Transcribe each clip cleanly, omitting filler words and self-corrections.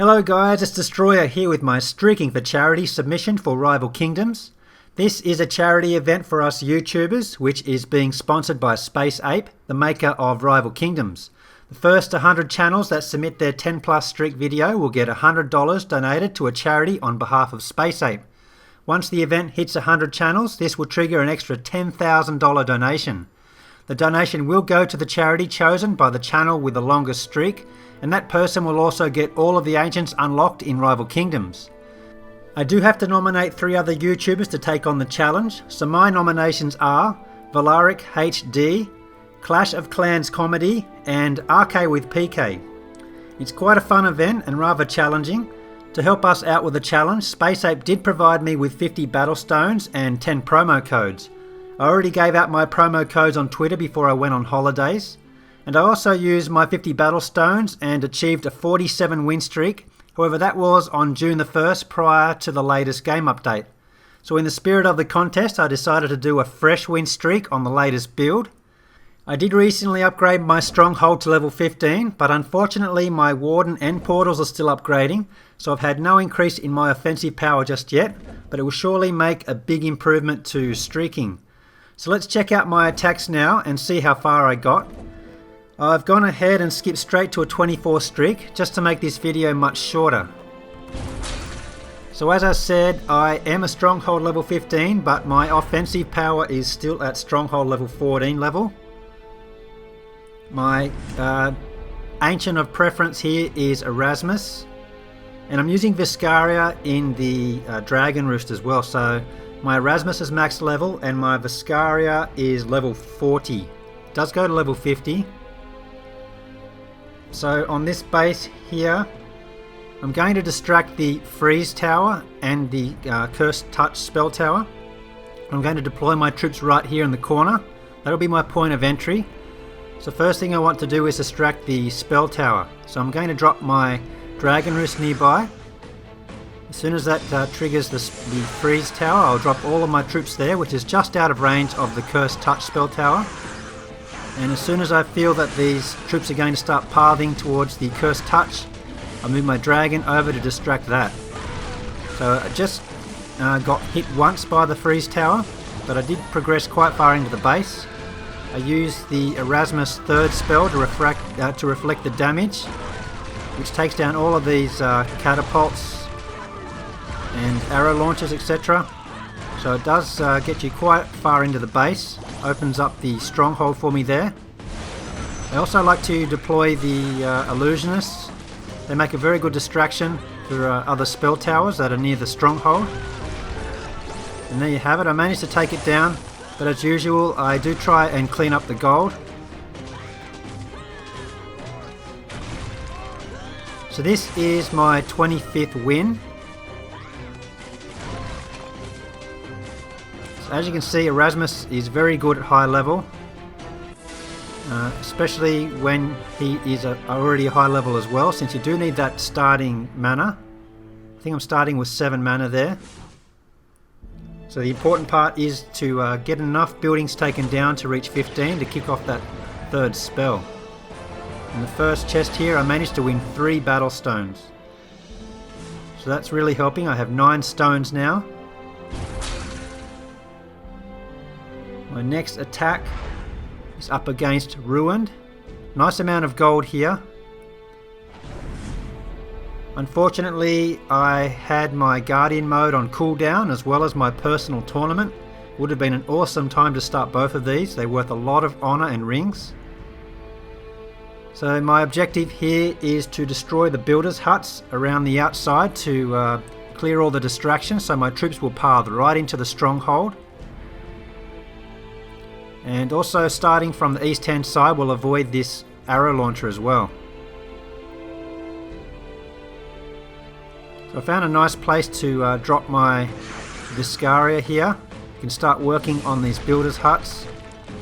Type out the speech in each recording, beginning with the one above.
Hello guys, it's Destroyer here with my Streaking for Charity submission for Rival Kingdoms. This is a charity event for us YouTubers, which is being sponsored by Space Ape, the maker of Rival Kingdoms. The first 100 channels that submit their 10 plus streak video will get $100 donated to a charity on behalf of Space Ape. Once the event hits 100 channels, this will trigger an extra $10,000 donation. The donation will go to the charity chosen by the channel with the longest streak, and that person will also get all of the ancients unlocked in Rival Kingdoms. I do have to nominate 3 other YouTubers to take on the challenge, so my nominations are VolaricHD, Clash of Clans Comedy, and RK with PK. It's quite a fun event and rather challenging. To help us out with the challenge, Space Ape did provide me with 50 battle stones and 10 promo codes. I already gave out my promo codes on Twitter before I went on holidays, and I also used my 50 battle stones and achieved a 47 win streak. However, that was on June the 1st prior to the latest game update. So in the spirit of the contest, I decided to do a fresh win streak on the latest build. I did recently upgrade my Stronghold to level 15, but unfortunately my Warden and Portals are still upgrading, so I've had no increase in my offensive power just yet, but it will surely make a big improvement to streaking. So let's check out my attacks now and see how far I got. I've gone ahead and skipped straight to a 24 streak just to make this video much shorter. So as I said, I am a Stronghold level 15, but my offensive power is still at Stronghold level 14 level. My ancient of preference here is Erasmus, and I'm using Viscaria in the Dragon Roost as well, so my Erasmus is max level and my Viscaria is level 40. It does go to level 50. So on this base here, I'm going to distract the Freeze Tower and the Cursed Touch Spell Tower. I'm going to deploy my troops right here in the corner. That'll be my point of entry. So first thing I want to do is distract the Spell Tower. So I'm going to drop my Dragon Roost nearby. As soon as that triggers the Freeze Tower, I'll drop all of my troops there, which is just out of range of the Cursed Touch Spell Tower. And as soon as I feel that these troops are going to start pathing towards the Cursed Touch, I'll move my Dragon over to distract that. So I just got hit once by the Freeze Tower, but I did progress quite far into the base. I used the Erasmus third spell to reflect the damage, which takes down all of these catapults and arrow launchers, etc. So it does get you quite far into the base, opens up the stronghold for me there. I also like to deploy the illusionists. They make a very good distraction for other spell towers that are near the stronghold. And there you have it, I managed to take it down, but as usual I do try and clean up the gold. So this is my 25th win. As you can see, Erasmus is very good at high level, especially when he is already a high level as well, since you do need that starting mana. I think I'm starting with 7 mana there. So the important part is to get enough buildings taken down to reach 15 to kick off that third spell. In the first chest here I managed to win 3 battle stones. So that's really helping. I have 9 stones now. My next attack is up against Ruined. Nice amount of gold here. Unfortunately, I had my Guardian mode on cooldown as well as my personal tournament. Would have been an awesome time to start both of these. They're worth a lot of honor and rings. So my objective here is to destroy the builders' huts around the outside to clear all the distractions, so my troops will path right into the stronghold. And also starting from the east hand side we'll avoid this arrow launcher as well. So I found a nice place to drop my Viscaria here. You can start working on these builders huts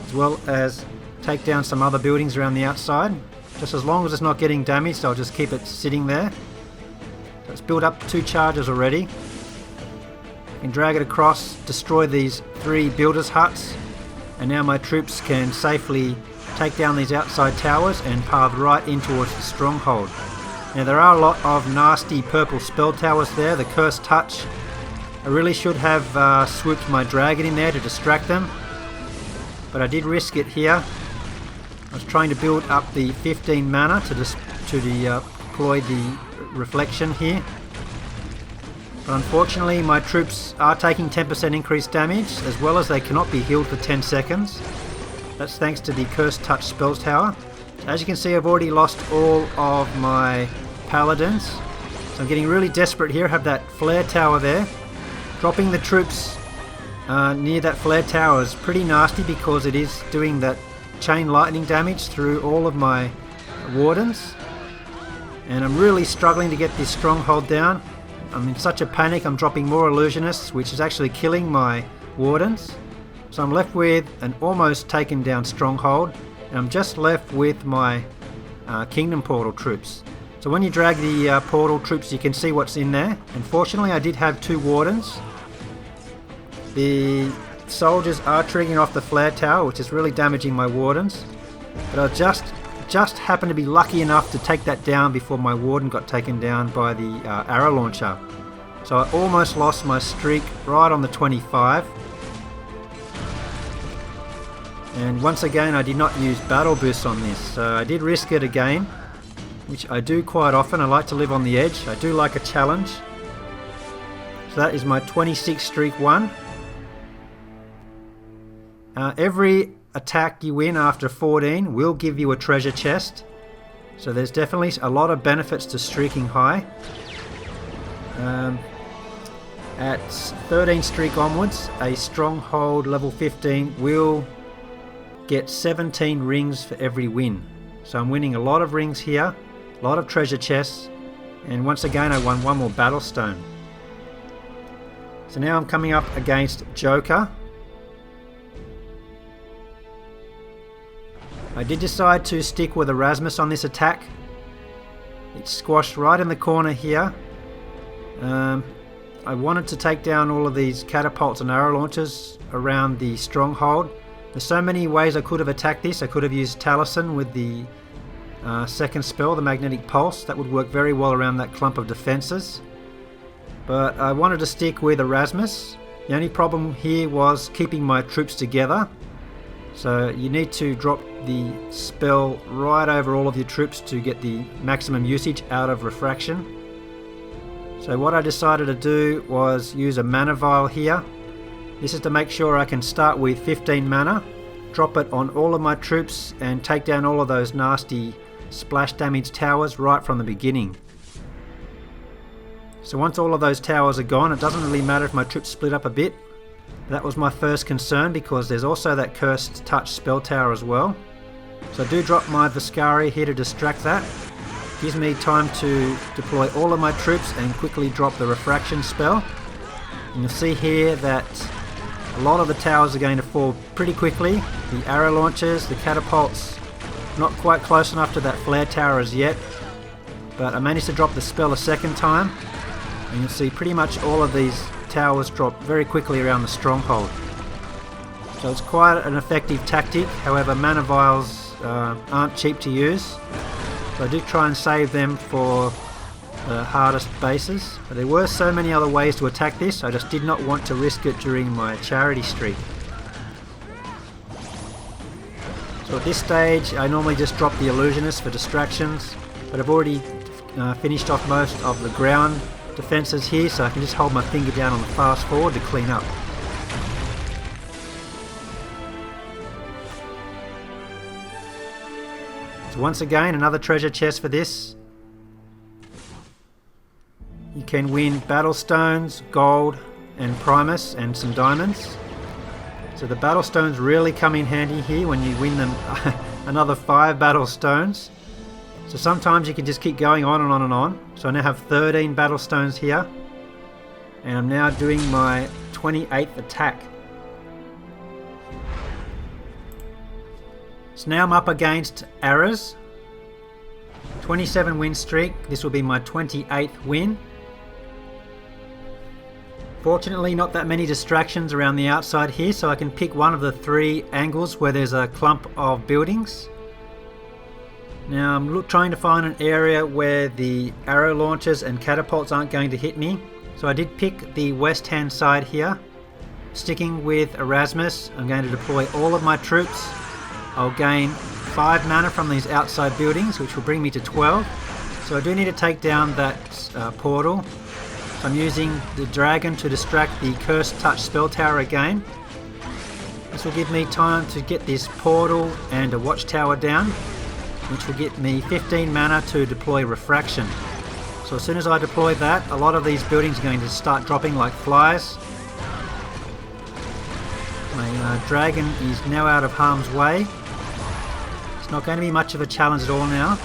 as well as take down some other buildings around the outside. Just as long as it's not getting damaged, I'll just keep it sitting there. So it's built up 2 charges already. You can drag it across, destroy these 3 builders huts. And now my troops can safely take down these outside towers and path right in towards the stronghold. Now there are a lot of nasty purple spell towers there, the Cursed Touch. I really should have swooped my dragon in there to distract them, but I did risk it here. I was trying to build up the 15 mana to deploy the reflection here. But unfortunately my troops are taking 10% increased damage, as well as they cannot be healed for 10 seconds. That's thanks to the Cursed Touch spell tower. As you can see, I've already lost all of my paladins. So I'm getting really desperate here. I have that flare tower there. Dropping the troops near that flare tower is pretty nasty because it is doing that chain lightning damage through all of my wardens. And I'm really struggling to get this stronghold down. I'm in such a panic, I'm dropping more illusionists, which is actually killing my wardens. So I'm left with an almost taken down stronghold, and I'm just left with my kingdom portal troops. So when you drag the portal troops, you can see what's in there. Unfortunately, I did have 2 wardens. The soldiers are triggering off the flare tower, which is really damaging my wardens. But I just happened to be lucky enough to take that down before my warden got taken down by the arrow launcher. So I almost lost my streak right on the 25. And once again, I did not use battle boosts on this, so I did risk it again, which I do quite often. I like to live on the edge. I do like a challenge. So that is my 26 streak 1. Every attack you win after 14 will give you a treasure chest. So there's definitely a lot of benefits to streaking high. At 13 streak onwards, a stronghold level 15 will get 17 rings for every win. So I'm winning a lot of rings here, a lot of treasure chests, and once again I won 1 more battle stone. So now I'm coming up against Joker. I did decide to stick with Erasmus on this attack. It's squashed right in the corner here. I wanted to take down all of these catapults and arrow launchers around the stronghold. There's so many ways I could have attacked this. I could have used Taliesin with the second spell, the Magnetic Pulse. That would work very well around that clump of defences. But I wanted to stick with Erasmus. The only problem here was keeping my troops together. So you need to drop the spell right over all of your troops to get the maximum usage out of refraction. So what I decided to do was use a mana vial here. This is to make sure I can start with 15 mana, drop it on all of my troops and take down all of those nasty splash damage towers right from the beginning. So once all of those towers are gone, it doesn't really matter if my troops split up a bit. That was my first concern because there's also that Cursed Touch spell tower as well. So I do drop my Viscaria here to distract that. Gives me time to deploy all of my troops and quickly drop the refraction spell. And you'll see here that a lot of the towers are going to fall pretty quickly. The arrow launchers, the catapults, not quite close enough to that flare tower as yet. But I managed to drop the spell a second time. And you'll see pretty much all of these towers drop very quickly around the stronghold. So it's quite an effective tactic. However, mana vials aren't cheap to use. So I do try and save them for the hardest bases. But there were so many other ways to attack this, I just did not want to risk it during my charity streak. So at this stage I normally just drop the illusionist for distractions, but I've already finished off most of the ground defences here, so I can just hold my finger down on the fast forward to clean up. So once again, another treasure chest for this. You can win battle stones, gold and Primus and some diamonds. So the battle stones really come in handy here when you win them another 5 battle stones. So sometimes you can just keep going on and on and on. So I now have 13 battle stones here. And I'm now doing my 28th attack. So now I'm up against Aras. 27 win streak. This will be my 28th win. Fortunately, not that many distractions around the outside here, so I can pick one of the 3 angles where there's a clump of buildings. Now I'm trying to find an area where the arrow launchers and catapults aren't going to hit me. So I did pick the west hand side here. Sticking with Erasmus, I'm going to deploy all of my troops. I'll gain 5 mana from these outside buildings, which will bring me to 12. So I do need to take down that portal. So I'm using the dragon to distract the Cursed Touch spell tower again. This will give me time to get this portal and a watchtower down, which will get me 15 mana to deploy Refraction. So as soon as I deploy that, a lot of these buildings are going to start dropping like flies. My dragon is now out of harm's way. It's not going to be much of a challenge at all now.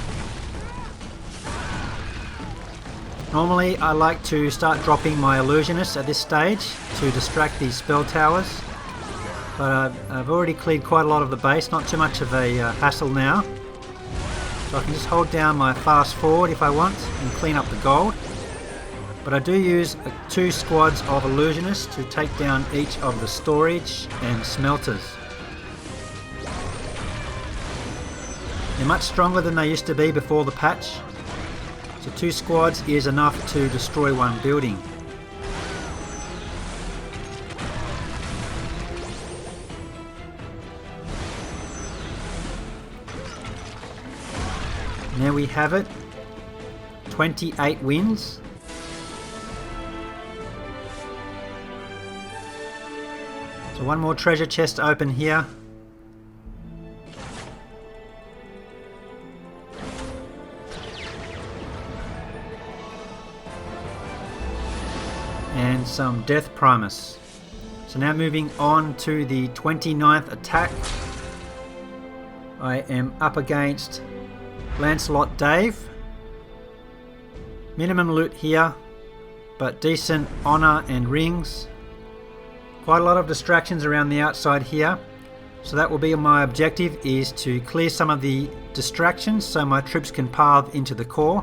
Normally I like to start dropping my illusionists at this stage to distract these spell towers. But I've already cleared quite a lot of the base, not too much of a hassle now. So I can just hold down my fast forward if I want and clean up the gold. But I do use 2 squads of illusionists to take down each of the storage and smelters. They're much stronger than they used to be before the patch. So 2 squads is enough to destroy 1 building. There we have it. 28 wins. So 1 more treasure chest to open here. And some Death Primus. So now moving on to the 29th attack. I am up against Lancelot Dave. Minimum loot here, but decent honour and rings. Quite a lot of distractions around the outside here. So that will be my objective, is to clear some of the distractions so my troops can path into the core.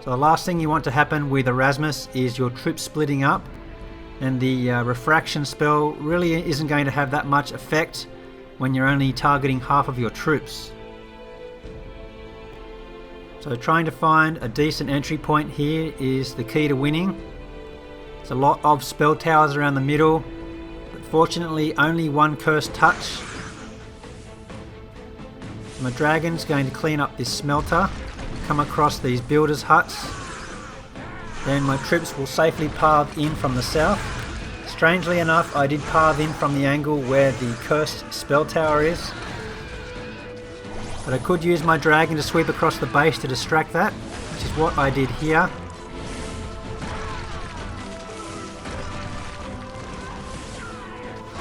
So the last thing you want to happen with Erasmus is your troops splitting up, and the refraction spell really isn't going to have that much effect when you're only targeting half of your troops. So trying to find a decent entry point here is the key to winning. There's a lot of spell towers around the middle, but fortunately only 1 Cursed Touch. My dragon's going to clean up this smelter, come across these builders' huts. Then my troops will safely path in from the south. Strangely enough, I did path in from the angle where the Cursed spell tower is. But I could use my dragon to sweep across the base to distract that, which is what I did here.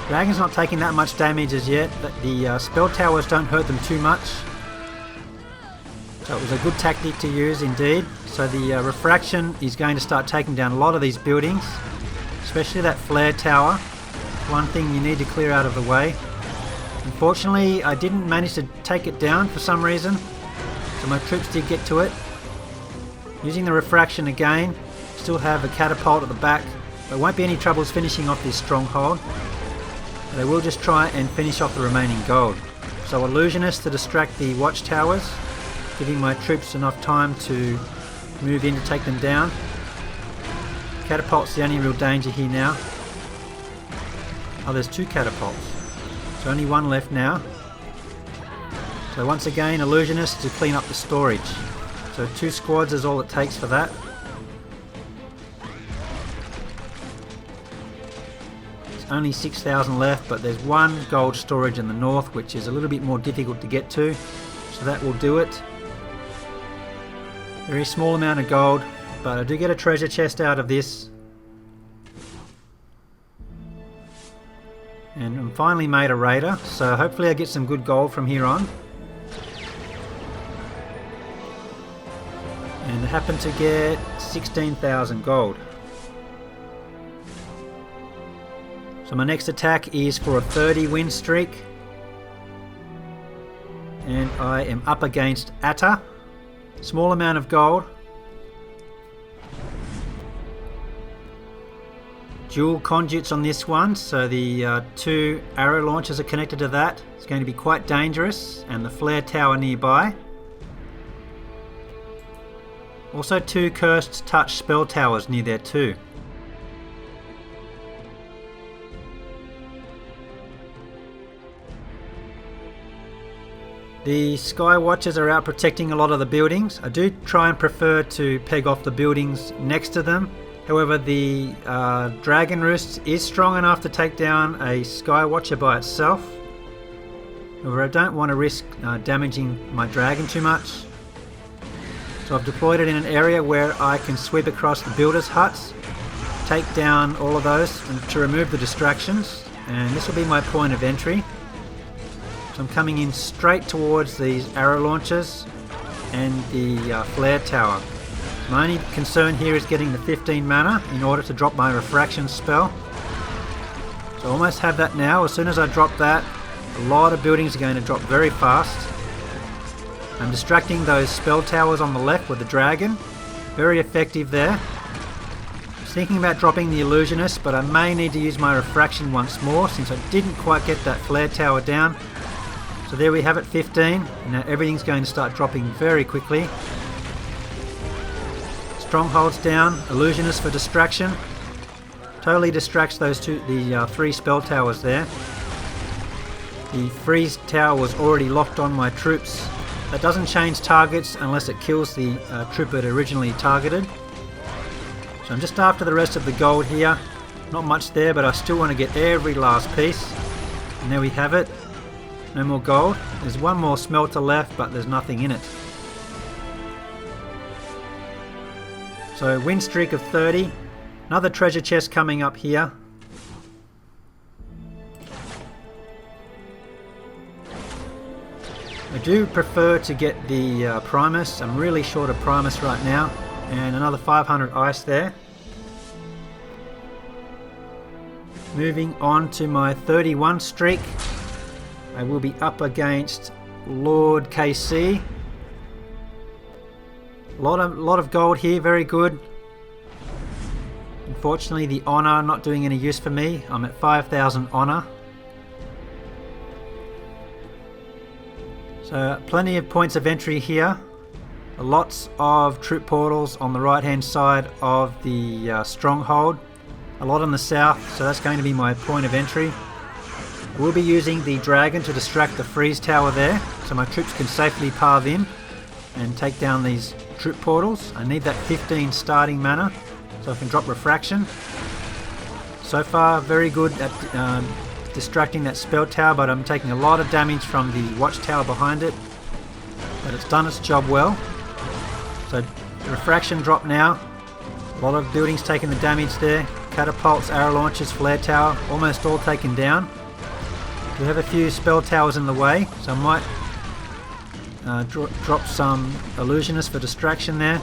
Dragon's not taking that much damage as yet, but the spell towers don't hurt them too much. So it was a good tactic to use indeed. So the refraction is going to start taking down a lot of these buildings, especially that flare tower. One thing you need to clear out of the way. Unfortunately, I didn't manage to take it down for some reason, so my troops did get to it. Using the refraction again, still have a catapult at the back, but won't be any troubles finishing off this stronghold. But I will just try and finish off the remaining gold. So illusionist to distract the watchtowers, giving my troops enough time to move in to take them down. Catapult's the only real danger here now. Oh, there's 2 catapults. So only 1 left now. So once again, illusionist to clean up the storage. So 2 squads is all it takes for that. There's only 6,000 left, but there's 1 gold storage in the north, which is a little bit more difficult to get to. So that will do it. Very small amount of gold, but I do get a treasure chest out of this. And I'm finally made a raider, so hopefully I get some good gold from here on. And I happen to get 16,000 gold. So my next attack is for a 30 win streak. And I am up against Atta. Small amount of gold. dual conduits on this one, so the 2 arrow launchers are connected to that. It's going to be quite dangerous, and the flare tower nearby. Also 2 cursed touch spell towers near there too. The Sky Watchers are out protecting a lot of the buildings. I do try and prefer to peg off the buildings next to them. However, the Dragon Roost is strong enough to take down a Sky Watcher by itself. However, I don't want to risk damaging my dragon too much. So I've deployed it in an area where I can sweep across the builders' huts, take down all of those to remove the distractions, and this will be my point of entry. So I'm coming in straight towards these arrow launchers and the flare tower. My only concern here is getting the 15 mana in order to drop my refraction spell. So I almost have that now. As soon as I drop that, a lot of buildings are going to drop very fast. I'm distracting those spell towers on the left with the dragon. Very effective there. I was thinking about dropping the illusionist, but I may need to use my refraction once more since I didn't quite get that flare tower down. So there we have it, 15. And now everything's going to start dropping very quickly. Stronghold's down. Illusionist for distraction. Totally distracts those the 3 spell towers there. The freeze tower was already locked on my troops. That doesn't change targets unless it kills the troop it originally targeted. So I'm just after the rest of the gold here. Not much there, but I still want to get every last piece. And there we have it. No more gold. There's one more smelter left, but there's nothing in it. So win streak of 30. Another treasure chest coming up here. I do prefer to get the Primus. I'm really short of Primus right now. And another 500 ice there. Moving on to my 31 streak. I will be up against Lord KC. A lot of gold here, very good. Unfortunately, the honor not doing any use for me. I'm at 5,000 honor. So plenty of points of entry here. Lots of troop portals on the right hand side of the stronghold. A lot on the south, so that's going to be my point of entry. We'll be using the dragon to distract the freeze tower there, so my troops can safely path in and take down these troop portals. I need that 15 starting mana so I can drop refraction. So far very good at distracting that spell tower, but I'm taking a lot of damage from the watchtower behind it, but it's done its job well. So refraction drop now. A lot of buildings taking the damage there. Catapults, arrow launchers, flare tower, almost all taken down. We have a few spell towers in the way, so I might drop some illusionists for distraction there.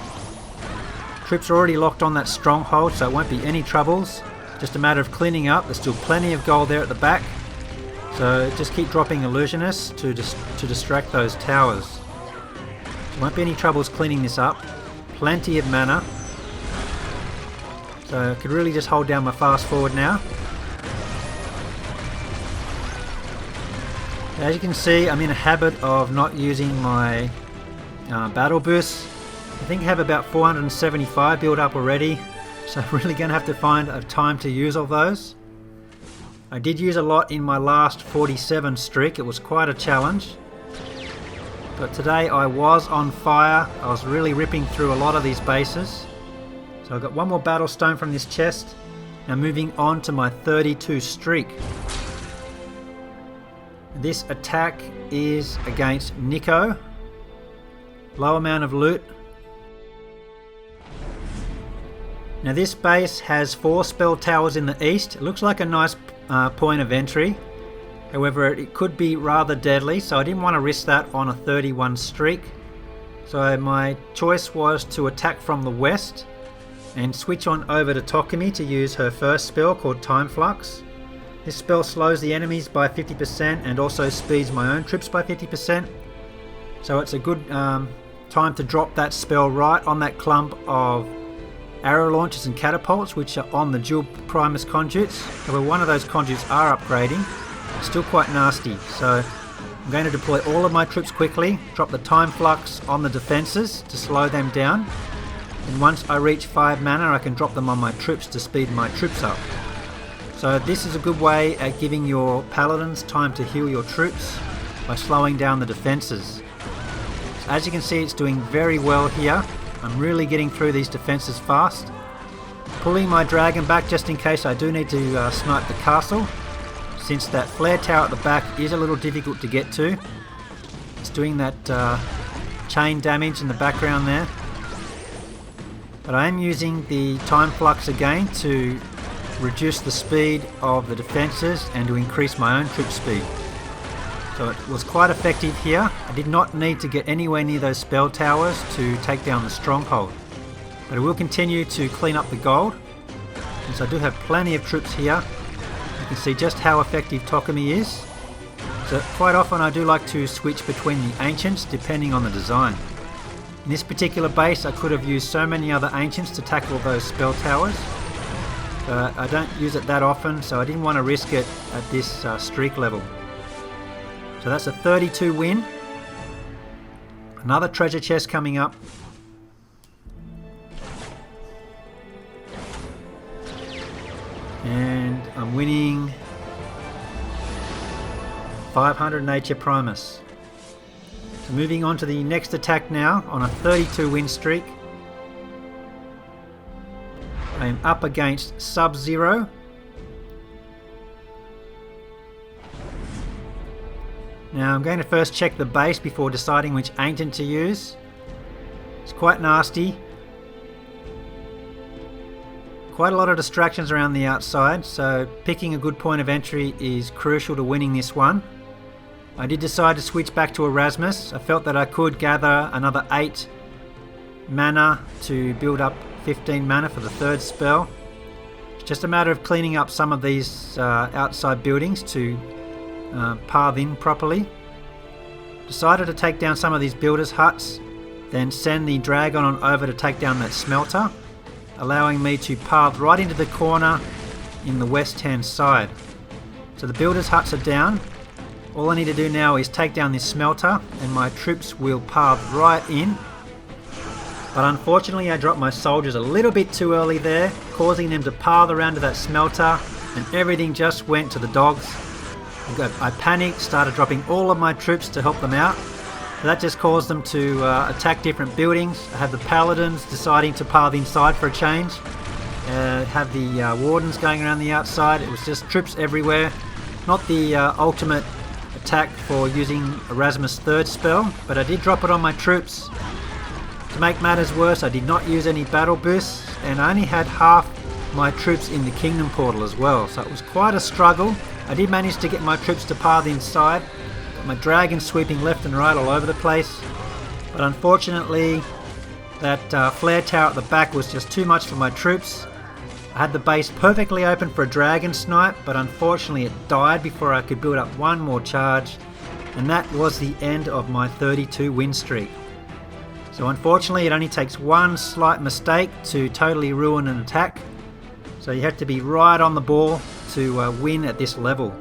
Troops are already locked on that stronghold, so it won't be any troubles. Just a matter of cleaning up. There's still plenty of gold there at the back, so just keep dropping illusionists to distract those towers. There won't be any troubles cleaning this up. Plenty of mana, so I could really just hold down my fast forward now. As you can see, I'm in a habit of not using my battle boosts. I think I have about 475 built up already, so I'm really going to have to find a time to use all those. I did use a lot in my last 47 streak. It was quite a challenge. But today I was on fire. I was really ripping through a lot of these bases. So I've got one more battle stone from this chest. Now moving on to my 32 streak. This attack is against Nico. Low amount of loot. Now this base has 4 spell towers in the east. It looks like a nice point of entry. However, it could be rather deadly, so I didn't want to risk that on a 31 streak. So my choice was to attack from the west and switch on over to Tokumi to use her first spell called Time Flux. This spell slows the enemies by 50% and also speeds my own troops by 50%. So it's a good time to drop that spell right on that clump of arrow launchers and catapults, which are on the dual Primus conduits. However, one of those conduits are upgrading. It's still quite nasty, so I'm going to deploy all of my troops quickly, drop the time flux on the defences to slow them down, and once I reach 5 mana I can drop them on my troops to speed my troops up. So this is a good way at giving your paladins time to heal your troops by slowing down the defences. So as you can see, it's doing very well here. I'm really getting through these defences fast. Pulling my dragon back just in case I do need to snipe the castle, since that flare tower at the back is a little difficult to get to. It's doing that chain damage in the background there. But I am using the time flux again to reduce the speed of the defences and to increase my own troop speed. So it was quite effective here. I did not need to get anywhere near those spell towers to take down the stronghold. But I will continue to clean up the gold, since I do have plenty of troops here. You can see just how effective Tokumi is. So quite often I do like to switch between the ancients depending on the design. In this particular base I could have used so many other ancients to tackle those spell towers. But I don't use it that often, so I didn't want to risk it at this streak level. So that's a 32 win. Another treasure chest coming up. And I'm winning 500 Nature Primus. So moving on to the next attack now on a 32 win streak. I am up against Sub-Zero. Now I'm going to first check the base before deciding which ancient to use. It's quite nasty. Quite a lot of distractions around the outside, so picking a good point of entry is crucial to winning this one. I did decide to switch back to Erasmus. I felt that I could gather another 8 mana to build up 15 mana for the third spell. It's just a matter of cleaning up some of these outside buildings to path in properly. Decided to take down some of these builders' huts, then send the dragon on over to take down that smelter, allowing me to path right into the corner in the west hand side. So the builders' huts are down. All I need to do now is take down this smelter and my troops will path right in. But unfortunately I dropped my soldiers a little bit too early there, causing them to path around to that smelter, and everything just went to the dogs. I panicked, started dropping all of my troops to help them out. That just caused them to attack different buildings. I had the paladins deciding to path inside for a change. Have the wardens going around the outside. It was just troops everywhere. Not the ultimate attack for using Erasmus' third spell, but I did drop it on my troops. To make matters worse, I did not use any battle boosts, and I only had half my troops in the Kingdom Portal as well, so it was quite a struggle. I did manage to get my troops to path inside. Got my dragon sweeping left and right all over the place, but unfortunately that flare tower at the back was just too much for my troops. I had the base perfectly open for a dragon snipe, but unfortunately it died before I could build up one more charge, and that was the end of my 32 win streak. So unfortunately it only takes one slight mistake to totally ruin an attack, so you have to be right on the ball to win at this level.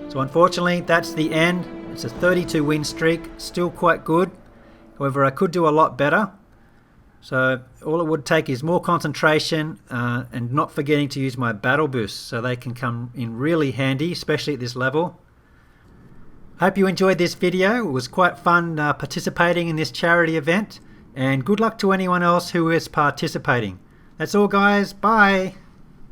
So unfortunately that's the end. It's a 32 win streak, still quite good. However, I could do a lot better. So all it would take is more concentration and not forgetting to use my battle boosts, so they can come in really handy, especially at this level. Hope you enjoyed this video. It was quite fun participating in this charity event, and good luck to anyone else who is participating. That's all guys, bye!